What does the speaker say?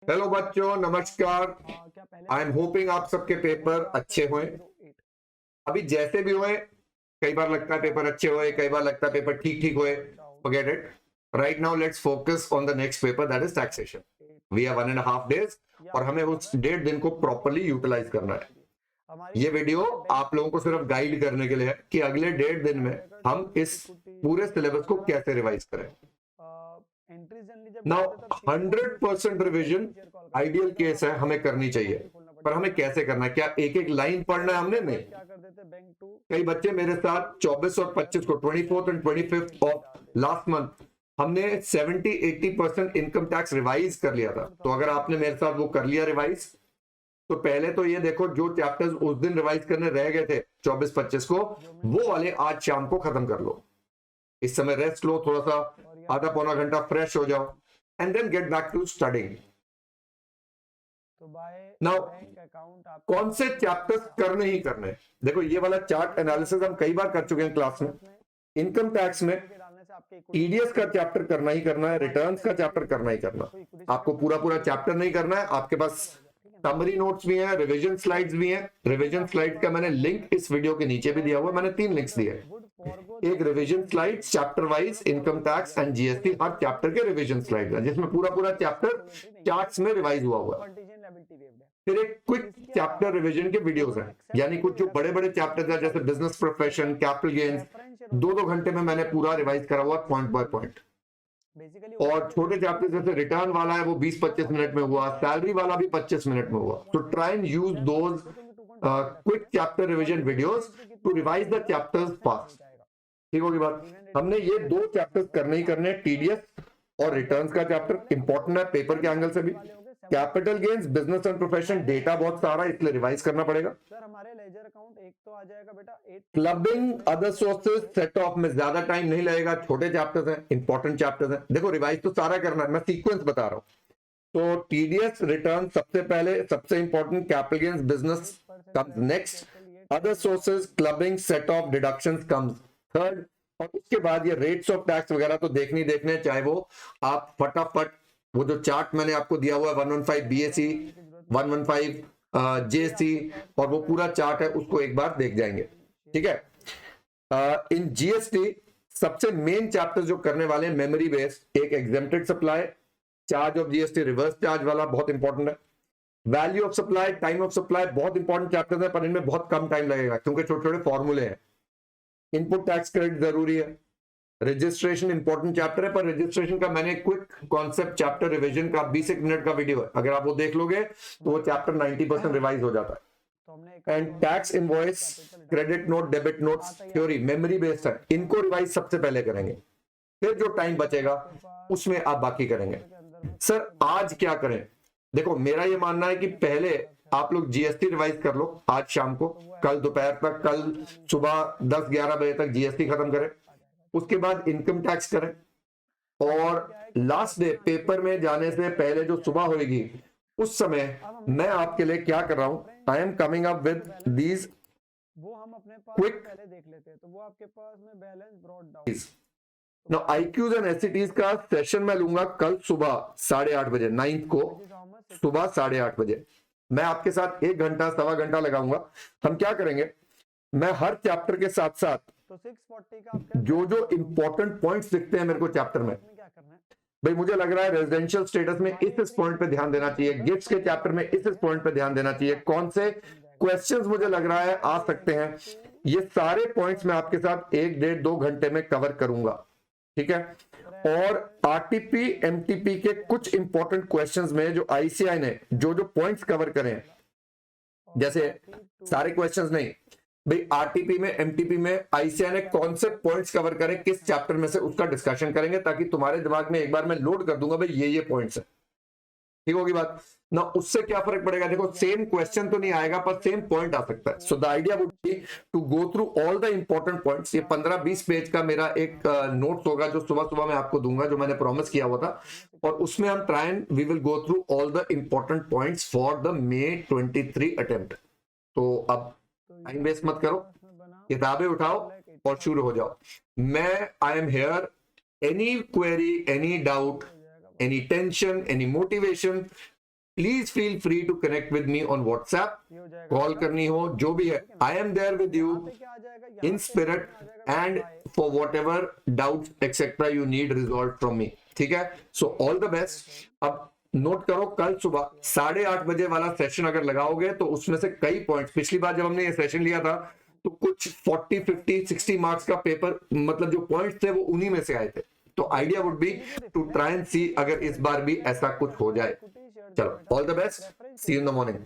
Hello बच्चों, नमस्कार। I am hoping आप सबके पेपर अच्छे हुए। अभी जैसे भी हुए, कई बार लगता है पेपर अच्छे हुए, कई बार लगता है पेपर ठीक ठीक हुए। Forget it. Right now let's focus on the next paper, that is taxation. We have 1.5 days और हमें उस 1.5 दिन को प्रॉपर्ली यूटिलाइज करना है। ये वीडियो आप लोगों को सिर्फ गाइड करने के लिए है कि अगले 1.5 दिन में हम इस पूरे सिलेबस को कैसे रिवाइज करें। नाउ 100% रिवीजन आइडियल केस है, हमें करनी चाहिए, पर हमें कैसे करना है? क्या एक एक लाइन पढ़ना है हमने? नहीं। कई बच्चे मेरे साथ 24 और 25 को 24th and 25th of last month हमने 70-80% इनकम टैक्स रिवाइज कर लिया था। तो अगर आपने मेरे साथ वो कर लिया रिवाइज, तो पहले तो ये देखो जो चैप्टर्स उस दिन रिवाइज करने रह गए थे 24-25 को, वो वाले आज शाम को खत्म कर लो। इस समय रेस्ट लो, थोड़ा सा आधा पौना घंटा फ्रेश हो जाओ and then get back to studying. Now कौन से चैप्टर्स करने ही करने? देखो ये वाला चार्ट एनालिसिस हम कई बार कर चुके हैं क्लास में। इनकम टैक्स में टीडीएस का चैप्टर करना ही करना है, रिटर्न्स का चैप्टर करना ही करना। आपको पूरा पूरा चैप्टर नहीं करना है, आपके पास समरी नोट्स भी हैं, रिवीजन स्लाइड्स भी हैं। रिवीजन स्लाइड्स का मैंने लिंक इस वीडियो के नीचे भी दिया हुआ, मैंने 3 लिंक्स दिए। एक revision slide chapter wise income tax and GST, her chapter के रिवीजन स्लाइड है जिसमें पूरा पूरा चैप्टर चार्ट्स में रिवाइज हुआ हुआ है। फिर एक क्विक चैप्टर रिवीजन के वीडियोस हैं, यानी कुछ जो बड़े बड़े चैप्टर है जैसे बिजनेस प्रोफेशन, कैपिटल गेन्स, 2-2 घंटे में मैंने पूरा रिवाइज करा हुआ पॉइंट बाय पॉइंट। और छोटे चैप्टर जैसे रिटर्न वाला है वो 20-25 मिनट में हुआ, सैलरी वाला भी 25 मिनट में हुआ। तो try and use those quick chapter revision videos to revise the chapters fast. ठीक होगी बात? हमने ये 2 चैप्टर्स करने ही करने, टीडीएस और रिटर्न्स का चैप्टर इंपॉर्टेंट है पेपर के एंगल से भी। Capital gains, business and profession, data बहुत सारा इसलिए रिवाइज करना पड़ेगा। सर हमारे लेजर अकाउंट एक तो आ जाएगा बेटा 8। Clubbing, other sources, set of में ज्यादा टाइम नहीं लगेगा, छोटे चैप्टर्स हैं, इंपॉर्टेंट चैप्टर्स हैं। देखो रिवाइज तो सारा करना है, मैं सीक्वेंस बता रहा हूं। तो टीडीएस रिटर्न सबसे पहले, सबसे important, capital gains business comes next, other sources, clubbing, set of, deductions comes third, और उसके बाद ये रेट्स ऑफ टैक्स वगैरह तो देखने देखने, चाहे वो आप फटाफट वो जो चार्ट मैंने आपको दिया हुआ है 115 बीएससी, 115 जेएससी, और वो पूरा चार्ट है उसको एक बार देख जाएंगे। ठीक है। इन जीएसटी सबसे मेन चैप्टर जो करने वाले हैं मेमोरी बेस, एक exempted supply, charge of GST, reverse charge वाला बहुत इंपॉर्टेंट है, value of supply, time of supply, बहुत इंपॉर्टेंट चैप्टर है पर इनमें बहुत कम टाइम लगेगा क्योंकि छोटे छोटे फॉर्मूले हैं। इनपुट टैक्स क्रेडिट जरूरी है। रजिस्ट्रेशन इंपॉर्टेंट चैप्टर है, पर रजिस्ट्रेशन का मैंने क्विक कॉन्सेप्ट चैप्टर रिवीजन का 20 मिनट का वीडियो है, अगर आप वो देख लोगे तो वो चैप्टर 90% रिवाइज हो जाता है। And tax invoice, credit note, debit notes, theory memory based है, इनको रिवाइज सबसे पहले करेंगे, फिर जो टाइम बचेगा उसमें आप बाकी करेंगे। सर आज क्या करें? देखो मेरा ये मानना है कि पहले आप लोग जीएसटी रिवाइज कर लो आज शाम को, कल दोपहर तक, कल सुबह 10-11 बजे तक जीएसटी खत्म करें, उसके बाद इनकम टैक्स करें, और लास्ट डे पेपर में जाने से पहले जो सुबह होगी उस समय मैं आपके लिए क्या कर रहा हूं, I am coming up with these वो हम अपने पास क्विक पहले देख लेते हैं, तो वो आपके पास में balance brought down. Now IQs and SCTs का सेशन मैं लूंगा कल सुबह 8:30 बजे, 9th को सुबह 8:30 बजे। मैं आपके साथ 1 घंटा 1.25 घंटा लगाऊंगा। हम क्या करेंगे, मैं हर चैप्टर के साथ साथ तो 640 का आपका जो जो इंपॉर्टेंट पॉइंट्स दिखते हैं मेरे को चैप्टर में, क्या करना है भाई मुझे लग रहा है रेजिडेंशियल स्टेटस में इस पॉइंट पे ध्यान देना चाहिए, गिफ्ट्स के चैप्टर में इस पॉइंट पे ध्यान देना चाहिए, कौन से क्वेश्चंस मुझे लग रहा है आ सकते हैं, ये सारे पॉइंट्स मैं आपके साथ 1-1.5-2 घंटे में कवर करूंगा। ठीक है। और आरटीपी एमटीपी के कुछ इंपॉर्टेंट क्वेश्चंस में जो आईसीआई ने जो जो पॉइंट्स कवर करे हैं, जैसे सारे क्वेश्चंस नहीं भाई, आरटीपी में एमटीपी में आईसीआई ने कौन से पॉइंट्स कवर करें किस चैप्टर में से, उसका डिस्कशन करेंगे ताकि तुम्हारे दिमाग में एक बार मैं लोड कर दूंगा भाई ये पॉइंट्स है। ठीक होगी बात ना? उससे क्या फर्क पड़ेगा? देखो सेम क्वेश्चन तो नहीं आएगा पर सेम पॉइंट आ सकता है। So the idea would be to go through all the important points. ये 15-20 पेज का मेरा एक नोट्स होगा जो सुबह सुबह मैं आपको दूंगा, जो मैंने प्रॉमिस किया हुआ था, और उसमें हम try and we will go through all the important points for the May 23 attempt. तो अब टाइम वेस्ट मत करो, किताबें उठाओ और शुरू हो जाओ। मैं I am here, any query, any doubt, any tension, any motivation, please feel free to connect with me on WhatsApp, ये हो जाएगा कॉल बेटा। करनी हो जो भी है, I am there with you यहाँ पे क्या आ जाएगा, यहाँ इन से स्पिरिट question आ जाएगा and by। For what ever doubt etcetera you need resolve from me, ठीक है। So all the best. अब नोट करो, कल सुबह 8:30 बजे वाला सेशन अगर लगाओगे तो उसमें से कई पॉइंट्स, पिछली बार जब हमने ये सेशन लिया था तो कुछ 40, 50, 60 मार्क्स का पेपर, मतलब जो पॉइंट्स थे वो उन्हीं में से आए थे। तो idea would be to try and see अगर इस बार भी ऐसा कुछ हो जाए। चलो, all the best, see you in the morning.